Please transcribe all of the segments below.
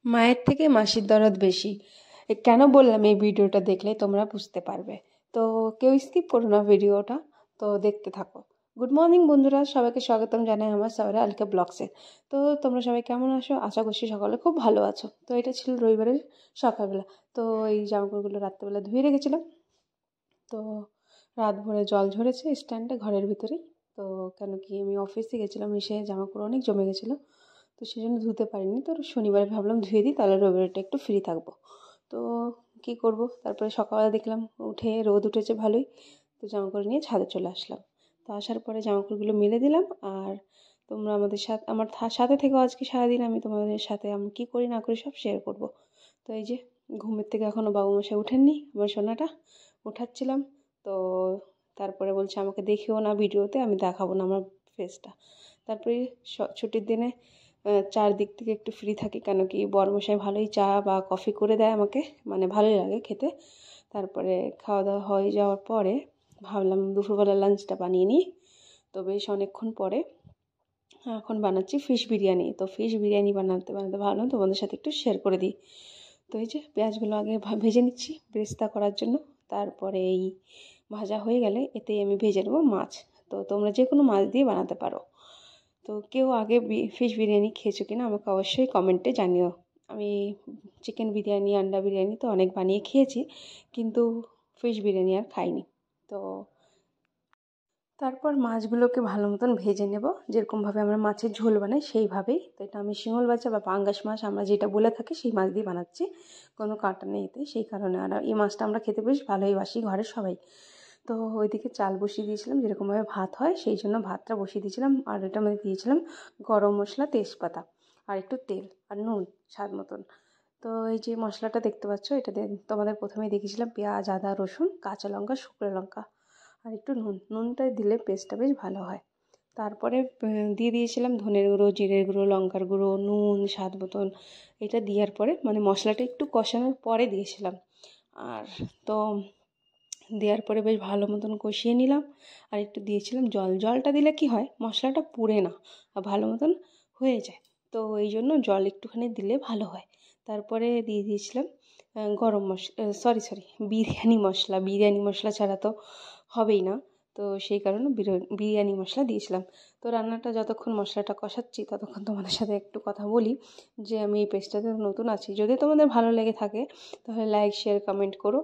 মায়ের থেকে মাসির দরদ বেশি। কেন বললাম এই ভিডিওটা দেখলে তোমরা বুঝতে পারবে। তো কেউ স্কিপ করো না ভিডিওটা, তো দেখতে থাকো। গুড মর্নিং বন্ধুরা, সবাইকে স্বাগতম জানাই আমার সাওরা আলকা ব্লগসে। তো তোমরা সবাই কেমন আছো? আশা করছি সকলে খুব ভালো আছো। তো এটা ছিল রবিবারের সকালবেলা। তো এই জামাকাপড়গুলো রাত্রেবেলা ধুয়ে রেখেছিলাম। তো রাত ভরে জল ঝরেছে স্ট্যান্ডে ঘরের ভিতরেই। তো কেন কি আমি অফিসে গেছিলাম, এসে জামাকাপড় অনেক জমে গেছিলো, তো সেই জন্য ধুতে পারিনি। তো শনিবারে ভাবলাম ধুয়ে দিই, তাহলে রবিবারটা একটু ফ্রি থাকবো। তো কি করব, তারপরে সকালবেলা দেখলাম উঠে রোদ উঠেছে ভালোই, তো জামাকাপড় নিয়ে ছাদে চলে আসলাম। তো আসার পরে জামাকাপড়গুলো মেলে দিলাম। আর তোমরা আমাদের সাথে আমার সাথে থেকেও আজকে সারাদিন আমি তোমাদের সাথে আমি কী করি না করি সব শেয়ার করব। তো এই যে ঘুমের থেকে এখনও বাবুমশাই উঠেননি, আমার সোনাটা উঠাচ্ছিলাম। তো তারপরে বলছে আমাকে দেখিও না ভিডিওতে, আমি দেখাবো না আমার ফেসটা। তারপরে ছুটির দিনে চারদিক থেকে একটু ফ্রি থাকি, কেন কি বরমশাই ভালোই চা বা কফি করে দেয় আমাকে, মানে ভালোই লাগে খেতে। তারপরে খাওয়া দাওয়া হয়ে যাওয়ার পরে ভাবলাম দুপুরবেলা লাঞ্চটা বানিয়ে নিই। তো বেশ অনেকক্ষণ পরে এখন বানাচ্ছি ফিশ বিরিয়ানি। তো ফিশ বিরিয়ানি বানাতে বানাতে ভাবলাম তোমাদের সাথে একটু শেয়ার করে দিই। তো এই যে পেঁয়াজগুলো আগে ভেজে নিচ্ছি বেরেস্তা করার জন্য। তারপরে এই ভাজা হয়ে গেলে এতেই আমি ভেজে নেবো মাছ। তো তোমরা যে কোনো মাছ দিয়ে বানাতে পারো। তো কেউ আগে ফিশ বিরিয়ানি খেয়েছো কিনা আমাকে অবশ্যই কমেন্টে জানিও। আমি চিকেন বিরিয়ানি, আন্ডা বিরিয়ানি তো অনেক বানিয়ে খেয়েছি, কিন্তু ফিশ বিরিয়ানি আর খাইনি। তো তারপর মাছগুলোকে ভালো মতন ভেজে নেব, যেরকমভাবে আমরা মাছের ঝোল বানাই সেইভাবেই। তো এটা আমি শিঙল বাচ্চা বা পাঙ্গাস মাছ আমরা যেটা বলে থাকি সেই মাছ দিয়ে বানাচ্ছি, কোনো কাঁটা নেই এতে, সেই কারণে। আর এই মাছটা আমরা খেতে বেশ ভালোই বাসি ঘরের সবাই। তো ওইদিকে চাল বসিয়ে দিয়েছিলাম, যেরকমভাবে ভাত হয় সেই জন্য ভাতটা বসিয়ে দিয়েছিলাম। আর এটার মধ্যে দিয়েছিলাম গরম মশলা, তেজপাতা আর একটু তেল আর নুন স্বাদ মতন। তো এই যে মশলাটা দেখতে পাচ্ছ, এটা তোমাদের প্রথমেই দেখেছিলাম পেঁয়াজ, আদা, রসুন, কাঁচা লঙ্কা, শুকনো লঙ্কা আর একটু নুনটা দিলে পেস্টটা বেশ ভালো হয়। তারপরে দিয়ে দিয়েছিলাম ধনের গুঁড়ো, জিরের গুঁড়ো, লঙ্কার গুঁড়ো, নুন স্বাদ মতন। এটা দেওয়ার পরে মানে মশলাটা একটু কষানোর পরে দিয়েছিলাম। আর তো দেওয়ার পরে বেশ ভালো মতন কষিয়ে নিলাম। আর একটু দিয়েছিলাম জল। জলটা দিলে কি হয়, মশলাটা পুড়ে না আর ভালো মতন হয়ে যায়। তো এই জন্য জল একটুখানি দিলে ভালো হয়। তারপরে দিয়ে দিয়েছিলাম গরম মশলা, সরি বিরিয়ানি মশলা। বিরিয়ানি মশলা ছাড়া তো হবেই না, তো সেই কারণে বিরিয়ানি মশলা দিয়েছিলাম। তো রান্নাটা যতক্ষণ মশলাটা কষাচ্ছি ততক্ষণ তোমাদের সাথে একটু কথা বলি যে আমি এই পেজটাতে নতুন আছি। যদি তোমাদের ভালো লেগে থাকে তাহলে লাইক, শেয়ার, কমেন্ট করো।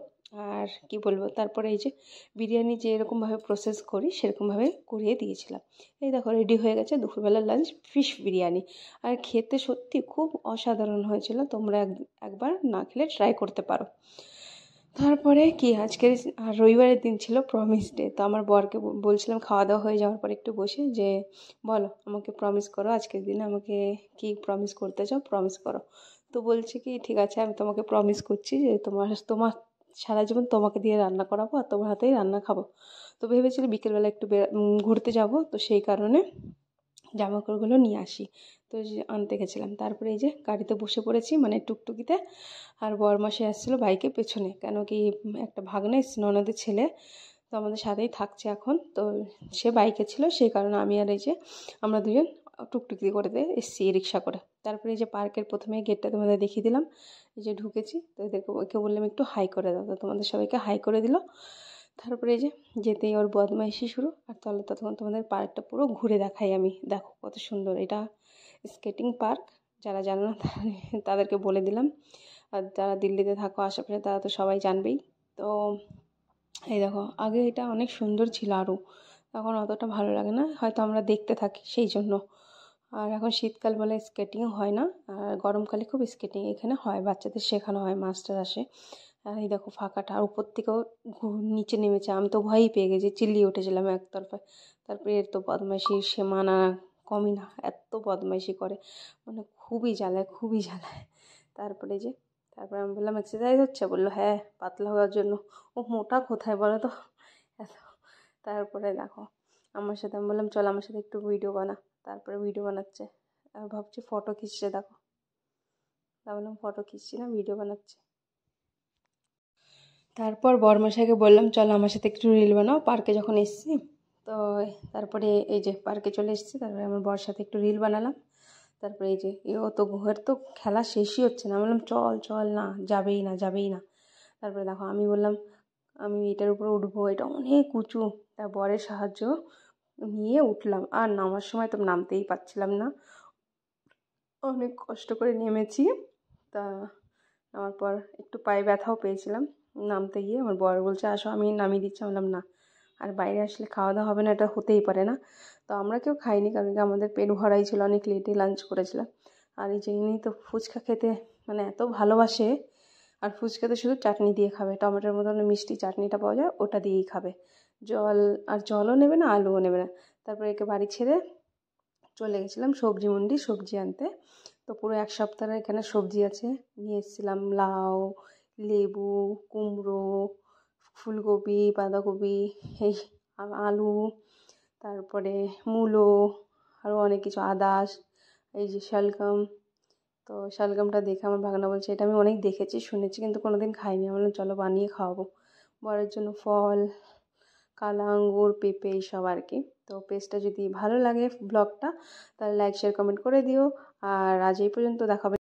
আর কি বলবো, তারপরে এই যে বিরিয়ানি যেরকমভাবে প্রসেস করি সেরকমভাবে করিয়ে দিয়েছিলাম। এই দেখো রেডি হয়ে গেছে দুপুরবেলার লাঞ্চ ফিশ বিরিয়ানি। আর খেতে সত্যি খুব অসাধারণ হয়েছিল, তোমরা একবার না খেলে ট্রাই করতে পারো। তারপরে কি আজকের আর রবিবারের দিন ছিল প্রমিস ডে। তো আমার বরকে বলছিলাম খাওয়া দাওয়া হয়ে যাওয়ার পর একটু বসে যে বলো আমাকে প্রমিস করো, আজকের দিনে আমাকে কি প্রমিস করতে চাও, প্রমিস করো। তো বলছে কি ঠিক আছে, আমি তোমাকে প্রমিস করছি যে তোমার তোমার সারা জীবন তোমাকে দিয়ে রান্না করাবো আর তোমার হাতেই রান্না খাবো। তো ভেবেছিলাম বিকেলবেলা একটু ঘুরতে যাব, তো সেই কারণে জামাকাপড়গুলো নিয়ে আসি। তো আনতে গেছিলাম। তারপরে এই যে গাড়িতে বসে পড়েছি, মানে টুকটুকিতে। আর বরমশাই আসছিলো বাইকে পেছনে, কেন কি একটা ভাগ্নে ননদের ছেলে তো আমাদের সাথেই থাকছে এখন। তো সে বাইকে ছিল, সেই কারণে আমি আর এই যে আমরা দুজন টুকটুকি করে এসেছি রিক্সা করে। তারপরে এই যে পার্কের প্রথমে গেটটা তোমাদের দেখিয়ে দিলাম, এই যে ঢুকেছি। তো এদেরকে ওকে বললাম একটু হাই করে দাও, তো তোমাদের সবাইকে হাই করে দিল। তারপরে এই যে যেতেই ওর বদমাইশি শুরু। আর তাহলে ততক্ষণ তোমাদের পার্কটা পুরো ঘুরে দেখাই আমি। দেখো কত সুন্দর, এটা স্কেটিং পার্ক। যারা জানো না তাদেরকে বলে দিলাম। আর যারা দিল্লিতে থাকো আশেপাশে তারা তো সবাই জানবেই। তো এই দেখো আগে এটা অনেক সুন্দর ছিল আরও, এখন অতটা ভালো লাগে না, হয়তো আমরা দেখতে থাকি সেই জন্য। আর এখন শীতকাল বলে স্কেটিংও হয় না, আর গরমকালে খুব স্কেটিং এখানে হয়, বাচ্চাদের শেখানো হয়, মাস্টার আসে। আর এই দেখো ফাঁকাটা, আর উপর থেকেও নিচে নেমেছে। আমি তো ভয়ই পেয়ে গেছি, চিল্লিয়ে উঠেছিলাম একতরফায়। তারপরে এর তো বদমাইশি সে মানা কমই না, এত বদমাইশি করে, মানে খুবই জ্বালায়, খুবই জ্বালায়। তারপরে যে তারপরে আমি বললাম এক্সারসাইজ হচ্ছে, বললো হ্যাঁ পাতলা হওয়ার জন্য। ও মোটা কোথায় বলো তো এত। তারপরে দেখো আমার সাথে, আমি বললাম চল আমার সাথে একটু ভিডিও বানা। তারপরে ভিডিও বানাচ্ছে, আর ভাবছি ফটো খিঁচছে। দেখো তা বললাম ফটো খিঁচছি না, ভিডিও বানাচ্ছি। তারপর বরমশাইকে বললাম চল আমার সাথে একটু রিল বানাও পার্কে যখন এসেছি। তো তারপরে এই যে পার্কে চলে এসেছি, তারপরে আমার বর সাথে একটু রিল বানালাম। তারপরে এই যে ও তো ঘুমের তো খেলা শেষই হচ্ছে না, আমি বললাম চল চল, না যাবেই না যাবেই না। তারপরে দেখো আমি বললাম আমি এটার উপরে উঠবো, এটা অনেক উঁচু, তা বরের সাহায্য নিয়ে উঠলাম। আর নামার সময় তো নামতেই পারছিলাম না, অনেক কষ্ট করে নেমেছি। তা নামার পর একটু পায়ে ব্যথাও পেয়েছিলাম নামতে গিয়ে। আমার বর বলছে আসো আমি নামিয়ে দিচ্ছি। আমি বললাম না, আর বাইরে আসলে খাওয়া দাওয়া হবে না, এটা হতেই পারে না। তো আমরা কেউ খাইনি, কারণ কি আমাদের পেট ভরাই ছিল, অনেক লেটে লাঞ্চ করেছিলাম। আর এই যে ইনি তো ফুচকা খেতে মানে এত ভালোবাসে, আর ফুচকাতে শুধু চাটনি দিয়ে খাবে, টমেটোর মতন মিষ্টি চাটনিটা পাওয়া যায় ওটা দিয়েই খাবে, জল আর জলও নেবে না, আলুও নেবে না। তারপরে একে বাড়ি ছেড়ে চলে গেছিলাম সবজি মন্ডি সবজি আনতে। তো পুরো এক সপ্তাহের এখানে সবজি আছে, নিয়ে এসেছিলাম লাউ, লেবু, কুমড়ো, ফুলকপি, বাঁধাকপি, এই আলু, তারপরে মূলো, আরও অনেক কিছু, আদাস, এই যে শালগম। তো শালগমটা দেখে আমার ভাগনা বলছে এটা আমি অনেক দেখেছি শুনেছি কিন্তু কোনোদিন খাইনি। আমি বললাম চলো বানিয়ে খাওয়াবো। বরের জন্য ফল, কালা আঙ্গুর, পেঁপে এইসব আর কি। তো পেজটা যদি ভালো লাগে ব্লগটা, তাহলে লাইক শেয়ার কমেন্ট করে দিও। আর আজ এই পর্যন্ত, দেখা হবে